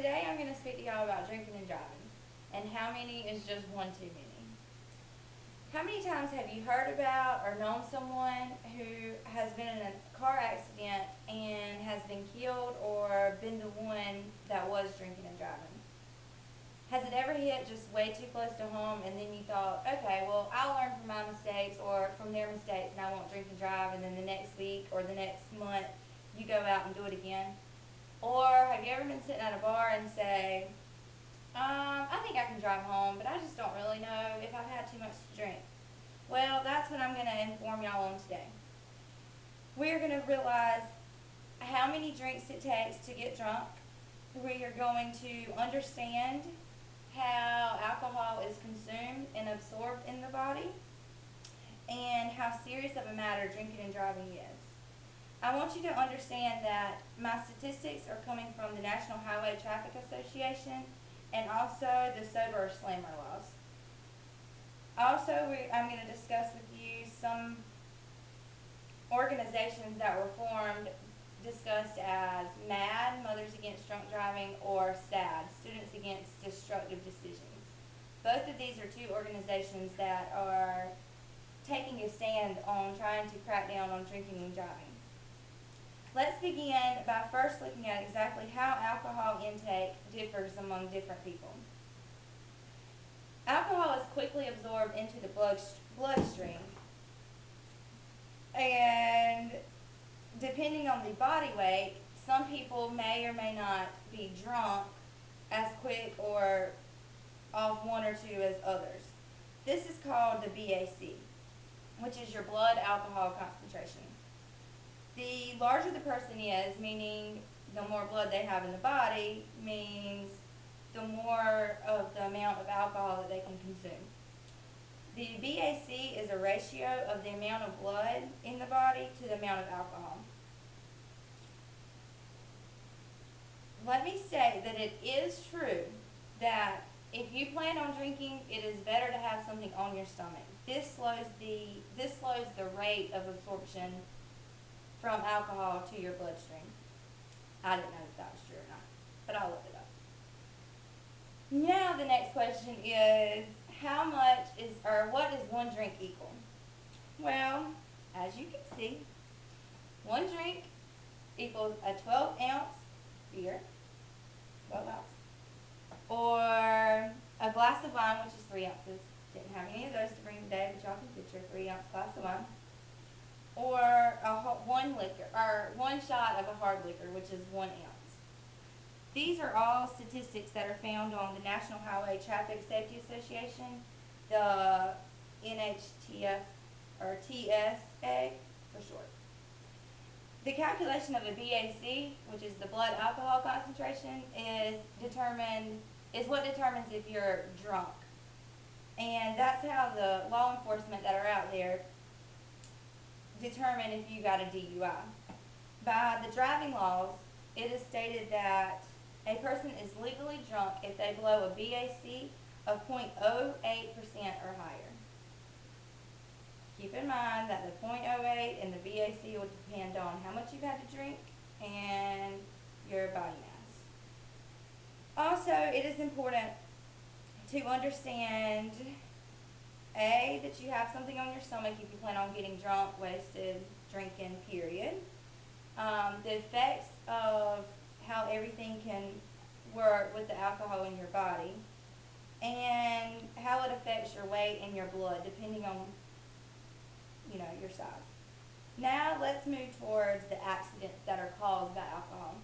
today I'm going to speak to y'all about drinking and driving, and how many is just one too many. How many times have you heard about or known someone who has been in a car accident and has been killed or been the one that was drinking and driving? Has it ever hit just way too close to home and then you thought, okay, well, I'll learn from my mistakes or from their mistakes and I won't drink and drive, and then the next week or the next month you go out and do it again? Or have you ever been sitting at a bar and say, I think I can drive home, but I just don't really know if I've had too much to drink? Well, that's what I'm going to inform y'all on today. We're going to realize how many drinks it takes to get drunk. We are going to understand how alcohol is consumed and absorbed in the body, and how serious of a matter drinking and driving is. I want you to understand that my statistics are coming from the National Highway Traffic Association and also the Sober or Slammer laws. Also, I'm going to discuss with you some organizations that were formed, discussed as MAD, Mothers Against Drunk Driving, or STAD, Students Against Destructive Decisions. Both of these are two organizations that are taking a stand on trying to crack down on drinking and driving. Let's begin by first looking at exactly how alcohol intake differs among different people. Alcohol is quickly absorbed into the bloodstream, and depending on the body weight, some people may or may not be drunk as quick or off one or two as others. This is called the BAC, which is your blood alcohol concentration. The larger the person is, meaning the more blood they have in the body, means the more of the amount of alcohol that they can consume. The BAC is a ratio of the amount of blood in the body to the amount of alcohol. Let me say that it is true that if you plan on drinking, it is better to have something on your stomach. This slows the rate of absorption from alcohol to your bloodstream. I didn't know if that was true or not, but I'll look it up. Now the next question is, what does one drink equal? Well, as you can see, one drink equals a 12-ounce beer, 12 ounce, or a glass of wine, which is 3 ounces. Didn't have any of those to bring today, but y'all can picture a 3-ounce glass of wine. Or one shot of a hard liquor, which is 1 ounce. These are all statistics that are found on the National Highway Traffic Safety Association, the NHTF, or TSA for short. The calculation of a BAC, which is the blood alcohol concentration, is what determines if you're drunk. And that's how the law enforcement that are out there determine if you got a DUI. By the driving laws, it is stated that a person is legally drunk if they blow a BAC of 0.08% or higher. Keep in mind that the 0.08 and the BAC will depend on how much you've had to drink and your body mass. Also, it is important to understand that you have something on your stomach if you plan on getting drunk, wasted, drinking, period. The effects of how everything can work with the alcohol in your body, and how it affects your weight and your blood depending on your size. Now let's move towards the accidents that are caused by alcohol.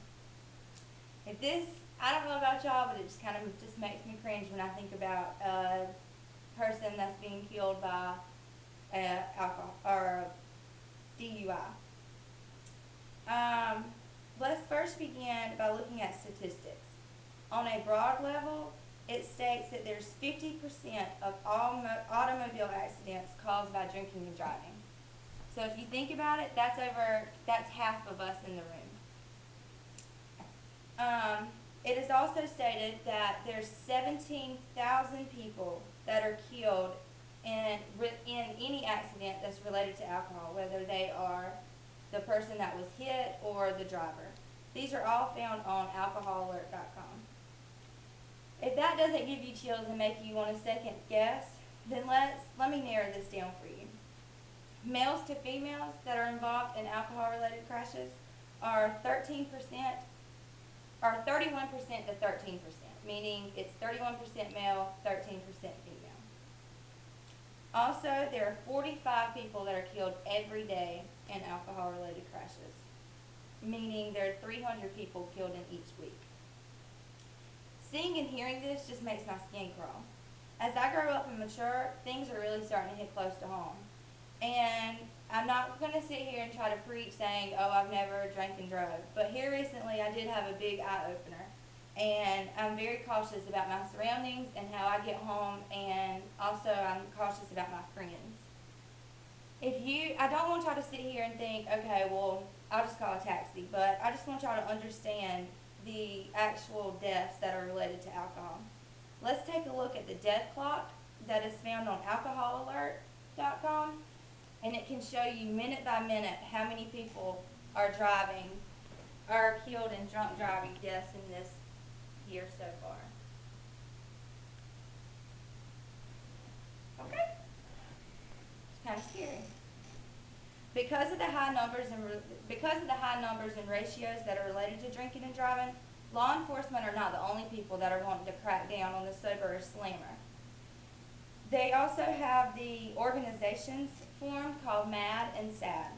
I don't know about y'all, but it just makes me cringe when I think about a person that's being killed by alcohol or DUI. Let's first begin by looking at statistics. On a broad level, it states that there's 50% of all automobile accidents caused by drinking and driving. So if you think about it, that's half of us in the room. It is also stated that there's 17,000 people that are killed in any accident that's related to alcohol, whether they are the person that was hit or the driver. These are all found on alcoholalert.com. doesn't give you chills and make you want to second guess, then let me narrow this down for you. Males to females that are involved in alcohol-related crashes are 13%, or 31% to 13%, meaning it's 31% male, 13% female. Also, there are 45 people that are killed every day in alcohol-related crashes, meaning there are 300 people killed in each week. Seeing and hearing this just makes my skin crawl. As I grow up and mature, things are really starting to hit close to home. And I'm not going to sit here and try to preach saying, oh, I've never drank and drove. But here recently, I did have a big eye-opener. And I'm very cautious about my surroundings and how I get home, and also I'm cautious about my friends. I don't want y'all to sit here and think, okay, well, I'll just call a taxi, but I just want y'all to understand the actual deaths that are related to alcohol. Let's take a look at the death clock that is found on alcoholalert.com, and it can show you minute by minute how many people are killed in drunk driving deaths in this year so far. Okay? It's kind of scary. Because of the high numbers and ratios that are related to drinking and driving, law enforcement are not the only people that are wanting to crack down on the sober slammer. They also have the organizations formed called MAD and SAD.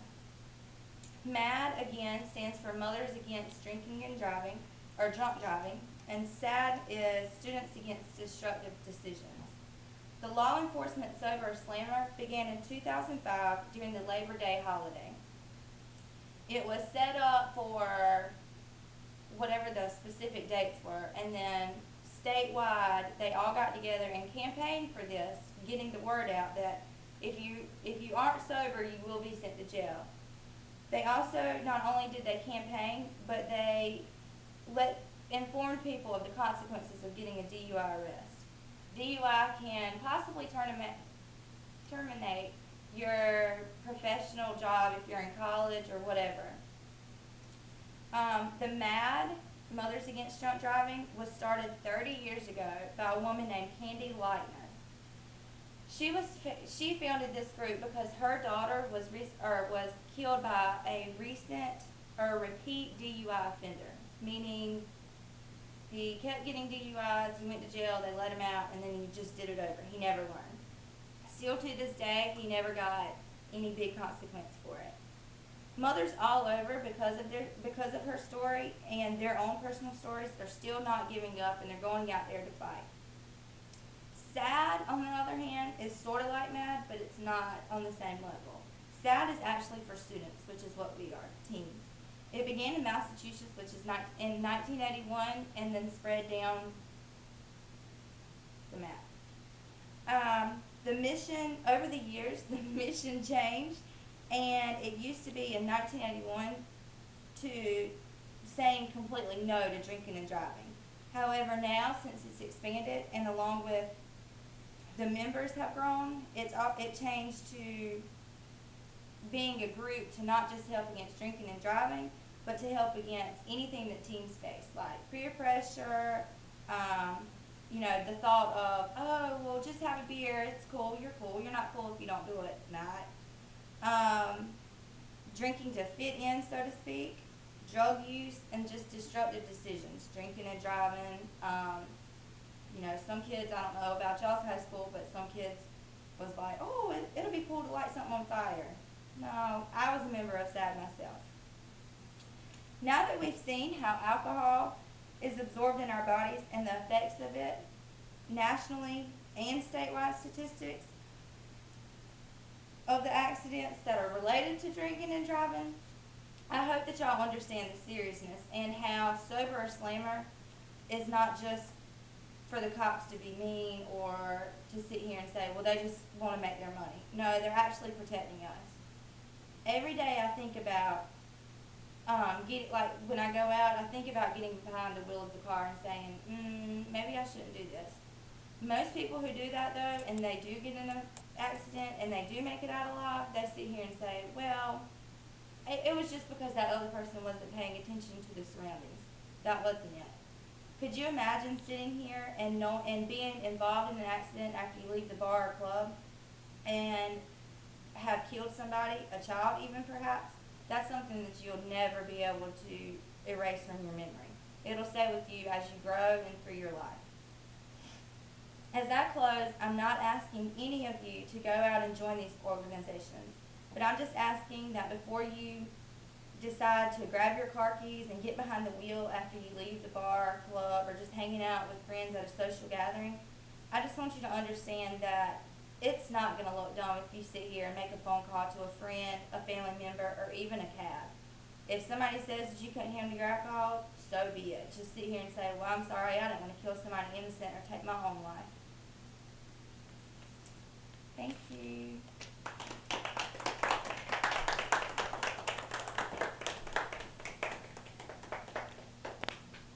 MAD, again, stands for Mothers Against Drinking and Driving, or Drunk Driving, and SAD is Students Against Destructive Decisions. The law enforcement sober slammer began in 2005 during the Labor Day holiday. It was set up for whatever the specific dates were, and then statewide they all got together and campaigned for this, getting the word out that if you aren't sober, you will be sent to jail. They also not only did they campaign, but they informed people of the consequences of getting a DUI arrest. DUI can possibly terminate your professional job if you're in college or whatever. The MAD, Mothers Against Drunk Driving, was started 30 years ago by a woman named Candy Lightner. She founded this group because her daughter was killed by a repeat DUI offender, meaning he kept getting DUIs, he went to jail, they let him out, and then he just did it over. He never learned. Still to this day, he never got any big consequence for it. Mothers all over, because of her story and their own personal stories, they're still not giving up, and they're going out there to fight. SAD, on the other hand, is sort of like MAD, but it's not on the same level. SAD is actually for students, which is what we are, teens. It began in Massachusetts, which is in 1981, and then spread down the map. The mission, over the years, the mission changed, and it used to be in 1981 to saying completely no to drinking and driving. However, now, since it's expanded, and along with the members have grown, it changed to being a group to not just help against drinking and driving, but to help against anything that teens face, like peer pressure, the thought of, oh, well, just have a beer, it's cool, you're not cool if you don't do it, not. Drinking to fit in, so to speak, drug use, and just disruptive decisions, drinking and driving. Some kids, I don't know about y'all's high school, but some kids was like, oh, it'll be cool to light something on fire. No, I was a member of SAD myself. Now that we've seen how alcohol is absorbed in our bodies and the effects of it, nationally and statewide statistics of the accidents that are related to drinking and driving, I hope that y'all understand the seriousness and how sober or slammer is not just for the cops to be mean or to sit here and say, well, they just want to make their money. No, they're actually protecting us. Every day I think about when I go out, I think about getting behind the wheel of the car and saying, maybe I shouldn't do this. Most people who do that, though, and they do get in an accident and they do make it out alive, they sit here and say, well, it was just because that other person wasn't paying attention to the surroundings. That wasn't it. Could you imagine sitting here and being involved in an accident after you leave the bar or club and have killed somebody, a child even perhaps? That's something that you'll never be able to erase from your memory. It'll stay with you as you grow and through your life. As I close, I'm not asking any of you to go out and join these organizations, but I'm just asking that before you decide to grab your car keys and get behind the wheel after you leave the bar, club, or just hanging out with friends at a social gathering, I just want you to understand that it's not going to look dumb if you sit here and make a phone call to a friend, a family member, or even a cab. If somebody says that you couldn't handle your alcohol, so be it. Just sit here and say, well, I'm sorry, I didn't want to kill somebody innocent or take my own life. Thank you.